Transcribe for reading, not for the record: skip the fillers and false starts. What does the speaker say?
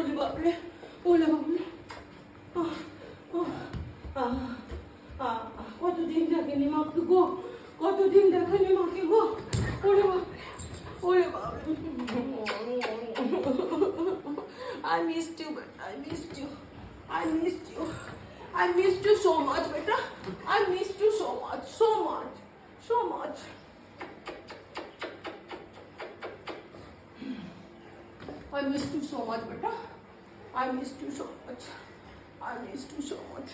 ওরে বাপরে, ওরে বাপরে, কতদিন দেখেনি মাকে গো, কতদিন দেখেনি মাকে গো, ওরে বাপরে, ওরে বাপরে। I missed you, but I missed you. I missed you. I missed you so much, beta. I missed you so much, so much, so much. I missed you so much, beta. I missed you so much. I missed you so much.